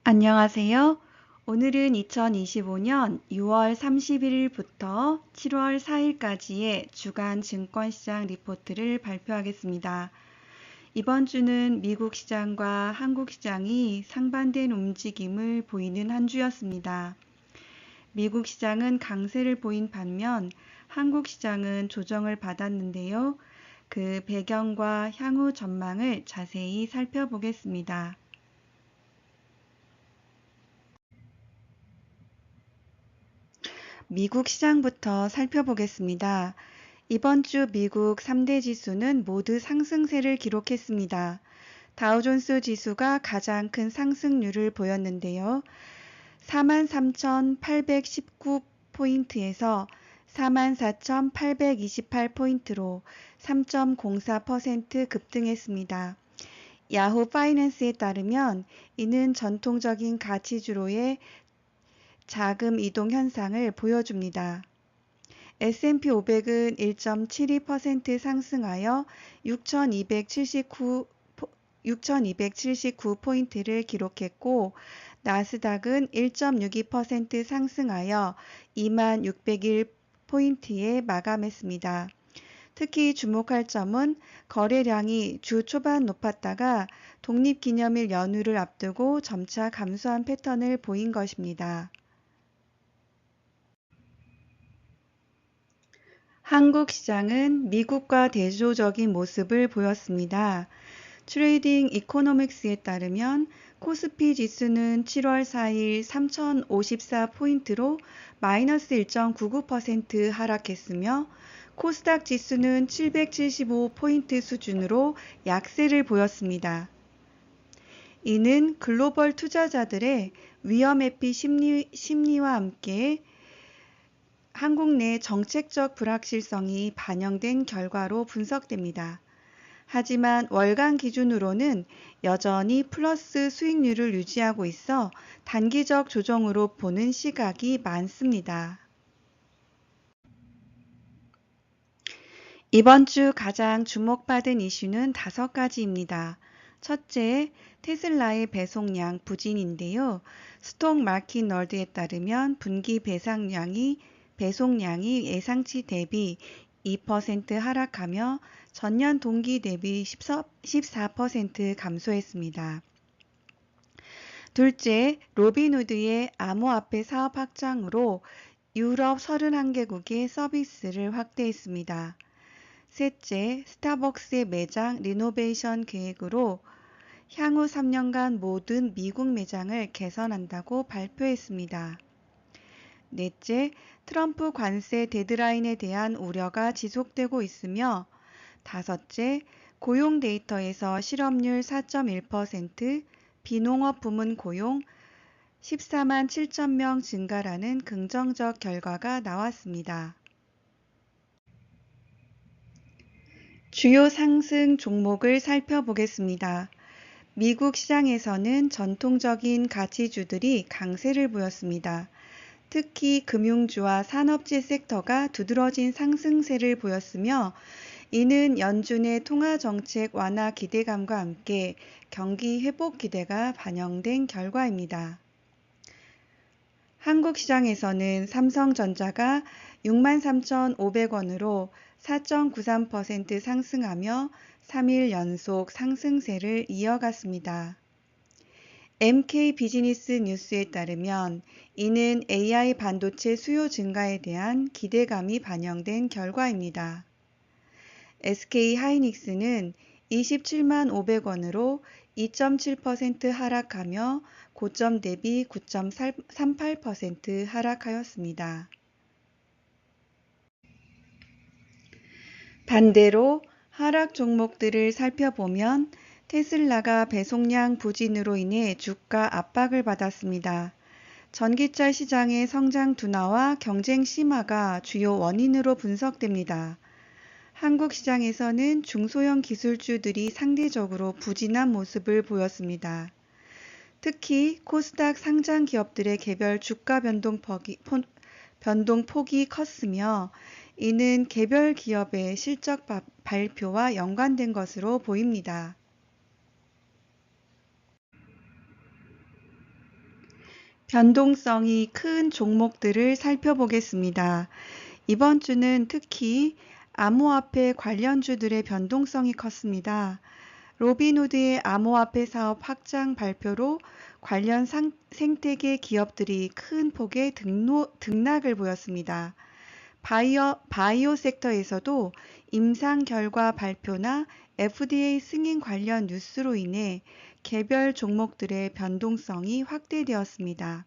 안녕하세요. 오늘은 2025년 6월 31일부터 7월 4일까지의 주간 증권시장 리포트를 발표하겠습니다. 이번 주는 미국 시장과 한국 시장이 상반된 움직임을 보이는 한 주였습니다. 미국 시장은 강세를 보인 반면 한국 시장은 조정을 받았는데요. 그 배경과 향후 전망을 자세히 살펴보겠습니다. 미국 시장부터 살펴보겠습니다. 이번 주 미국 3대 지수는 모두 상승세를 기록했습니다. 다우존스 지수가 가장 큰 상승률을 보였는데요. 43,819포인트에서 44,828포인트로 3.04% 급등했습니다. 야후 파이낸스에 따르면 이는 전통적인 가치주로의 자금 이동 현상을 보여줍니다. S&P 500은 1.72% 상승하여 6,279포인트를 기록했고, 나스닥은 1.62% 상승하여 26,001포인트에 마감했습니다. 특히 주목할 점은 거래량이 주 초반 높았다가 독립기념일 연휴를 앞두고 점차 감소한 패턴을 보인 것입니다. 한국 시장은 미국과 대조적인 모습을 보였습니다. 트레이딩 이코노믹스에 따르면 코스피 지수는 7월 4일 3,054포인트로 마이너스 1.99% 하락했으며 코스닥 지수는 775포인트 수준으로 약세를 보였습니다. 이는 글로벌 투자자들의 위험회피 심리와 함께 한국 내 정책적 불확실성이 반영된 결과로 분석됩니다. 하지만 월간 기준으로는 여전히 플러스 수익률을 유지하고 있어 단기적 조정으로 보는 시각이 많습니다. 이번 주 가장 주목받은 이슈는 5가지입니다. 첫째, 테슬라의 배송량 부진인데요. 스톡마켓널드에 따르면 분기 배송량이 예상치 대비 2% 하락하며 전년 동기 대비 14% 감소했습니다. 둘째, 로빈후드의 암호화폐 사업 확장으로 유럽 31개국의 서비스를 확대했습니다. 셋째, 스타벅스의 매장 리노베이션 계획으로 향후 3년간 모든 미국 매장을 개선한다고 발표했습니다. 넷째, 트럼프 관세 데드라인에 대한 우려가 지속되고 있으며, 다섯째, 고용 데이터에서 실업률 4.1%, 비농업 부문 고용 14만 7천 명 증가라는 긍정적 결과가 나왔습니다. 주요 상승 종목을 살펴보겠습니다. 미국 시장에서는 전통적인 가치주들이 강세를 보였습니다. 특히 금융주와 산업재 섹터가 두드러진 상승세를 보였으며, 이는 연준의 통화정책 완화 기대감과 함께 경기 회복 기대가 반영된 결과입니다. 한국 시장에서는 삼성전자가 63,500원으로 4.93% 상승하며 3일 연속 상승세를 이어갔습니다. MK 비즈니스 뉴스에 따르면 이는 AI 반도체 수요 증가에 대한 기대감이 반영된 결과입니다. SK 하이닉스는 27만 500원으로 2.7% 하락하며 고점 대비 9.38% 하락하였습니다. 반대로 하락 종목들을 살펴보면 테슬라가 배송량 부진으로 인해 주가 압박을 받았습니다. 전기차 시장의 성장 둔화와 경쟁 심화가 주요 원인으로 분석됩니다. 한국 시장에서는 중소형 기술주들이 상대적으로 부진한 모습을 보였습니다. 특히 코스닥 상장 기업들의 개별 주가 변동폭이 컸으며, 이는 개별 기업의 실적 발표와 연관된 것으로 보입니다. 변동성이 큰 종목들을 살펴보겠습니다. 이번 주는 특히 암호화폐 관련주들의 변동성이 컸습니다. 로빈후드의 암호화폐 사업 확장 발표로 관련 생태계 기업들이 큰 폭의 등락을 보였습니다. 바이오 섹터에서도 임상 결과 발표나 FDA 승인 관련 뉴스로 인해 개별 종목들의 변동성이 확대되었습니다.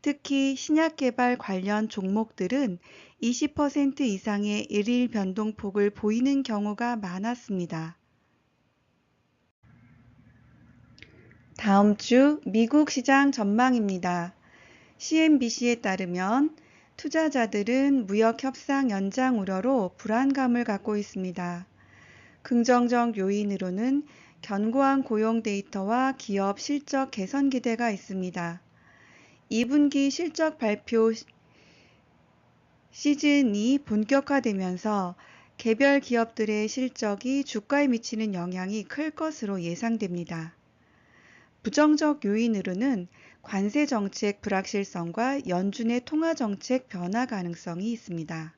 특히 신약 개발 관련 종목들은 20% 이상의 일일 변동폭을 보이는 경우가 많았습니다. 다음 주 미국 시장 전망입니다. CNBC에 따르면 투자자들은 무역 협상 연장 우려로 불안감을 갖고 있습니다. 긍정적 요인으로는 견고한 고용 데이터와 기업 실적 개선 기대가 있습니다. 2분기 실적 발표 시즌이 본격화되면서 개별 기업들의 실적이 주가에 미치는 영향이 클 것으로 예상됩니다. 부정적 요인으로는 관세 정책 불확실성과 연준의 통화 정책 변화 가능성이 있습니다.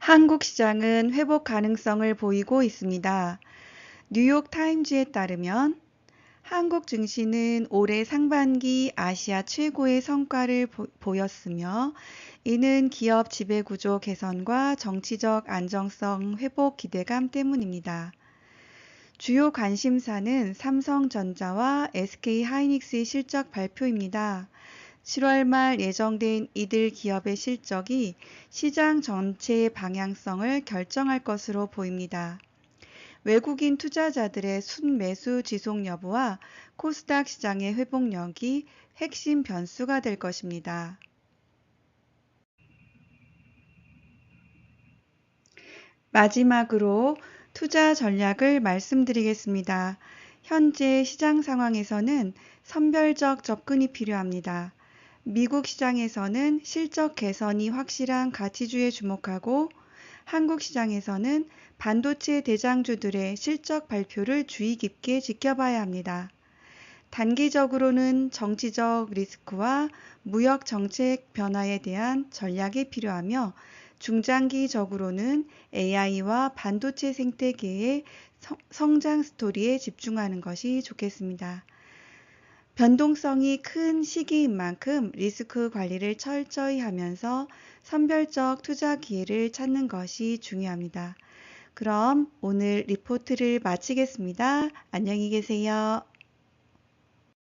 한국 시장은 회복 가능성을 보이고 있습니다. 뉴욕 타임즈에 따르면 한국 증시는 올해 상반기 아시아 최고의 성과를 보였으며 이는 기업 지배구조 개선과 정치적 안정성 회복 기대감 때문입니다. 주요 관심사는 삼성전자와 SK하이닉스의 실적 발표입니다. 7월 말 예정된 이들 기업의 실적이 시장 전체의 방향성을 결정할 것으로 보입니다. 외국인 투자자들의 순매수 지속 여부와 코스닥 시장의 회복력이 핵심 변수가 될 것입니다. 마지막으로 투자 전략을 말씀드리겠습니다. 현재 시장 상황에서는 선별적 접근이 필요합니다. 미국 시장에서는 실적 개선이 확실한 가치주에 주목하고 한국 시장에서는 반도체 대장주들의 실적 발표를 주의 깊게 지켜봐야 합니다. 단기적으로는 정치적 리스크와 무역 정책 변화에 대한 전략이 필요하며 중장기적으로는 AI와 반도체 생태계의 성장 스토리에 집중하는 것이 좋겠습니다. 변동성이 큰 시기인 만큼 리스크 관리를 철저히 하면서 선별적 투자 기회를 찾는 것이 중요합니다. 그럼 오늘 리포트를 마치겠습니다. 안녕히 계세요.